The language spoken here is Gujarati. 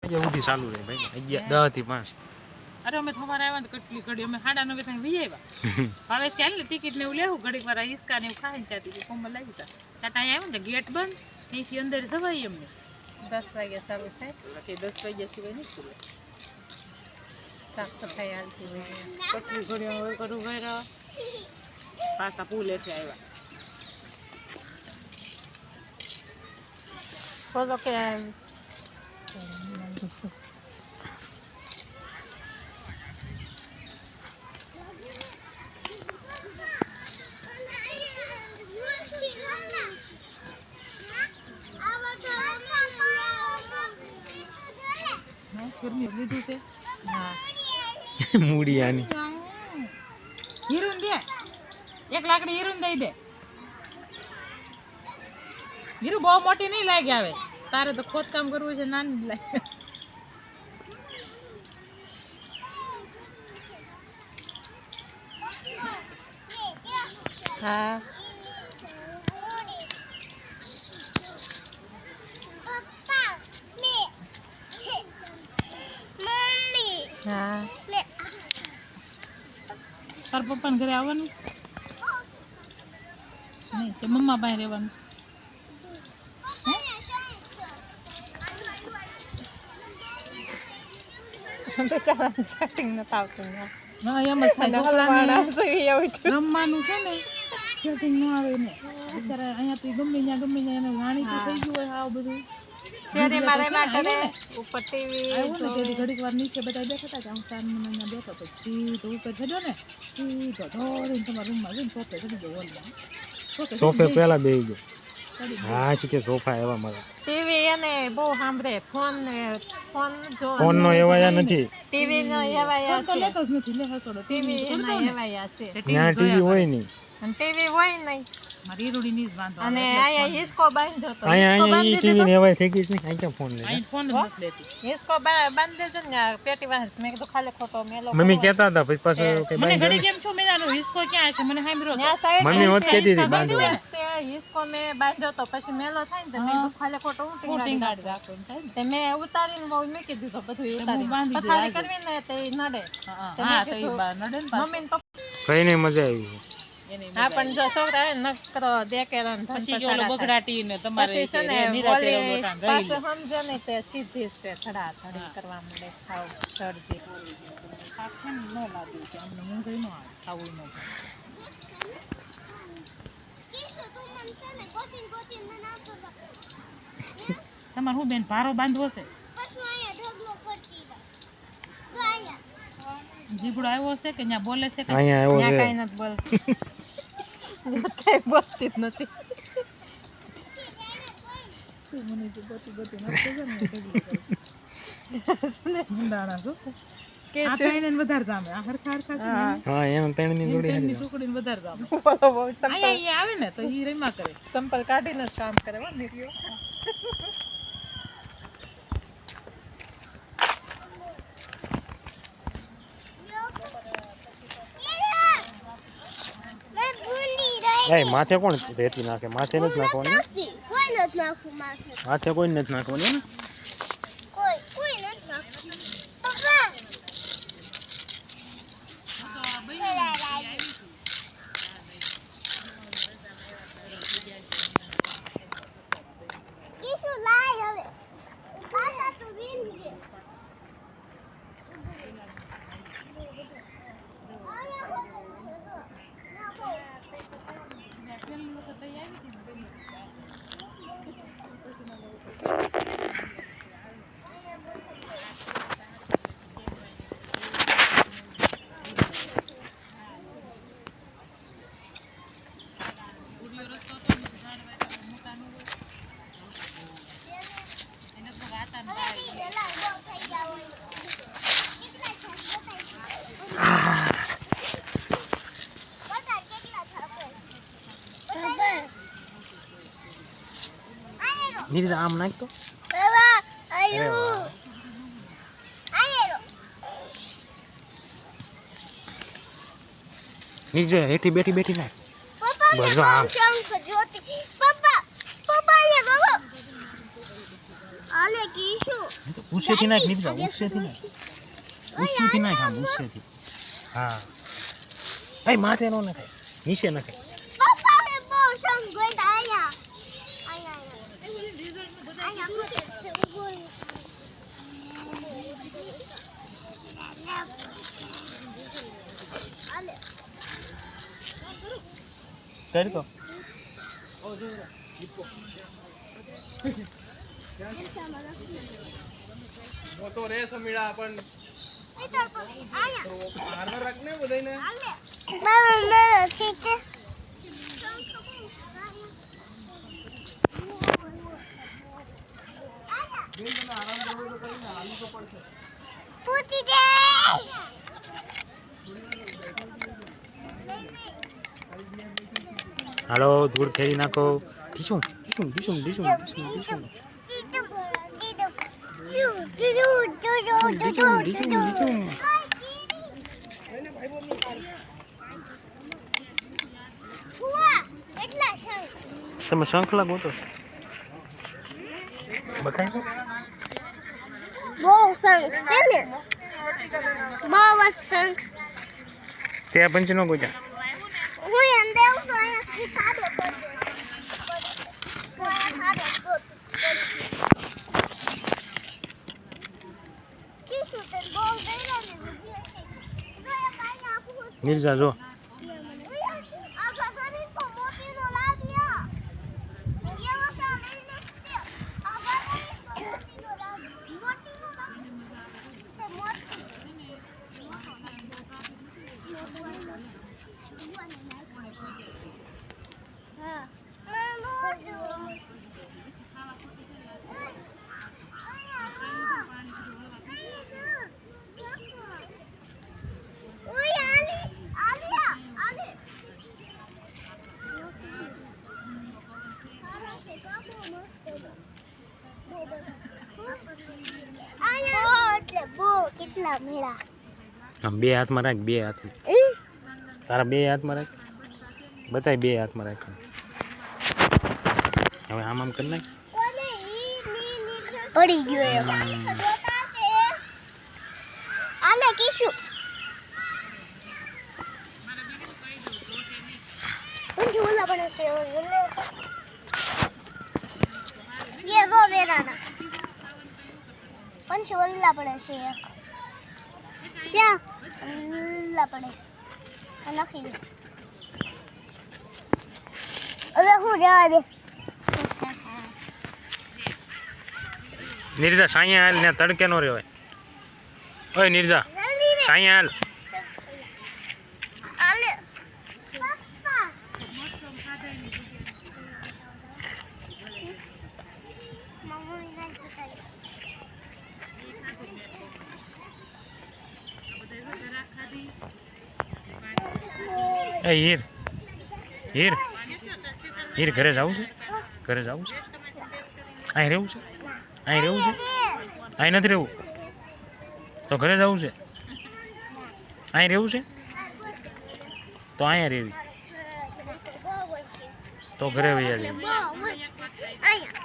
ये उठी चालू रहे भाई 10 થી 5 अरे અમે તમારે આવ્યા તો કેટલી ઘડી અમે 9:30 થઈને વી આવ્યા હવે ચાલ ને ટિકિટ ને એવું લેવું ઘડીક વાર ઈસકા ને એવું ખાઈને ત્યાંથી કોમલ લાગી જા ત્યાં આવ્યા ને ગેટ બંધ અહીંથી અંદર જવાય એમને 10 વાગ્યા ચાલુ થાય કે 10 વાગ્યા સિવાય નહીં ખુલે સાફ સફાઈ હાલતી હોય કેટલી ઘડીઓ હોય કરું ઘર પાછા પુલે છે આવ્યા ખોલો કે લીધું છે હા મૂડી આની હીરું દે એક લાકડી હીરું દઈ દે હીરું બહુ મોટી નહીં લાગે આવે તારે તો ખોદકામ કરવું છે નાની લાગે હા હા તાર પપ્પાને ઘરે આવવાનું નહીં કે મમ્મા પાસે રહેવાનું સેટિંગ નથી આવતું હા એમ જ થાય રમવાનું છે ને સેટિંગ ન આવે ને અત્યારે અહીંયાથી ગમે ત્યાં એને જાણીતું થઈ ગયું હોય આવું બધું શેરીમાં રહેવા કરે ઉપર ટીવી આવ્યો ને ઘડીક વાર નીચે બધા બેઠા હતા હું 4 મહિના બેઠો પછી તો ઉપર ચડ્યો ને સીધો દોડીને તમારા રૂમમાં જઈને સોફે ચડી ગયો હોલમાં સોફે પહેલા બેહી ગયો હા છે કે સોફા એવા મારા ટીવી એને બહુ સાંભળે ફોન જો ફોન નો એવાયા નથી ટીવી નો એવાયા છે લેતો જ નથી લે હસોડો ટીવી એના એવાયા છે ત્યાં ટીવી હોય નહીં અને ટીવી હોય નહીં મારી રૂડી ની જ વાંધો અને આયા હિસ્કો બાંધ્યો તો આયા ઈ ટીવી ને એવાય થઈ ગઈ છે આ ક્યાં ફોન લે આ ફોન નથી લેતી હિસ્કો બાંધ દેજો ને પેટી વાસ મેં કીધું ખાલી ખોટો મેલો મમ્મી કહેતા હતા પછી પાછો કે મને ઘડી કેમ છો મેનાનો હિસ્કો ક્યાં છે મને સાંભળ્યો મમ્મી હોત કહેતી હતી બાંધવા હિસ્કો મે બાંધ્યો તો પછી મેલો થાય ને તો મેં ખાલી ખોટો ઊંટી ગાડી રાખો તે મેં ઉતારીને બહુ મૂકી દીધો બધું ઉતારી ખાલી કરવી ને તે નડે હા તો ઈ નડે ને મમ્મી ને કઈ નહીં મજા આવી હા પણ જો છોકરા નકરો દેકેરો ને પછી ઓલો બગડાટી ને તમારે નિરાકેરો લોટા ગઈ પાછો સમજે ને તે સીધી સ્ટે થડા થડી કરવા માંડે ખાવ ચડજી આખે ન લાગે કે અમને ઊંઘઈ ન આવે ખાવું ન તમાર હું બેન ભારો બાંધવો છે જીગડો આવ્યો છે કે ત્યાં બોલે છે કે અહીંયા આવ્યો છે કાઈ નથી બોલતો કઈ બોલતી જ નથી મને તો બતી નથી ને મુંડાણા છો કે છે એને વધારે જામે આ હરખા હા એમ ત્રણની જોડી હારી ટુકડીને વધારે જામે બહુ અહીંયા આવે ને તો ઈ રમ્યા કરે સંપલ કાઢીને જ કામ કરે હો નીકળ્યો એ માથે કોણ રેતી નાખે માથે નથી નાખવાની કોઈ નથી નાખવું માથે કોઈ નથી નાખવાની ને કોઈ નથી નાખવું પપ્પા કીશું લાય હવે પાછા તો વિનજે નીરજ આમ નાખ તો બાબા આયુ નીરજ હેઠી બેઠી નાખ પપ્પા બસ આમ શંખ જ્યોતિ પપ્પા પપ્પા ને બાબા આલે કીશું ઉસેથી નાખ નિર્જા, ઉસેથી નાખ, ઉસેથી નાખ, આમ ઉસેથી. હા એ માથે નો નખાય, નીચે નખાય. પપ્પા મે બહુ સંગ ગઈ આયા આયા પોતે છે ઉભો આલે ચડ તો મોટો રે સમીડા પણ ઇધર પર આયા હારનો રાખ ને બધાયને આલે બાબા ઠીક છે પૂતી દે હાલો ધૂળ ફેરી નાખો. ઢીસુમ ઢીસુમ ઢીસુમ ઢીસુમ ઢીસુમ ઢીસુમ ઢીસુમ ઢીસુમ ઢીસુમ. તમે શંખલા ગોતો બકાય તો બહુ સંગ છે ને બહુ સંગ તે પંચ નો ગોજા. હું અંદર આવું તો અહીંયા ખાડો પડે કીશું તે બહુ ગયેલા ને નિર્જા જો કેટલા મેળા આમ બે હાથમાં રાખ, બે હાથમાં તારા બે હાથમાં રાખ, બતાય બે હાથમાં રાખ. હવે આમ આમ કરી નાખ. પડી ગયો આલે કીશું ઊંચી ઓલા બને છે ये वो मेरा ना पंच वल्ला पड़े છે એક क्या वल्ला પડે નાખી દે હવે હું જવા દે નિર્જા સાયા હાલ ને તડકે નો રહેવાય. ઓય નિર્જા સાયા હાલ. આલે પપ્પા મમ્મી નાઈ પતાઈ એ હીર હીર હીર ઘરે જવું છે, ઘરે જવું છે, અહીં રહેવું છે, અહીં રહેવું છે, અહીં નથી રહેવું તો ઘરે જવું છે, અહીં રહેવું છે તો અહીંયા રહેવી, તો ઘરે વૈયા જવી. આયા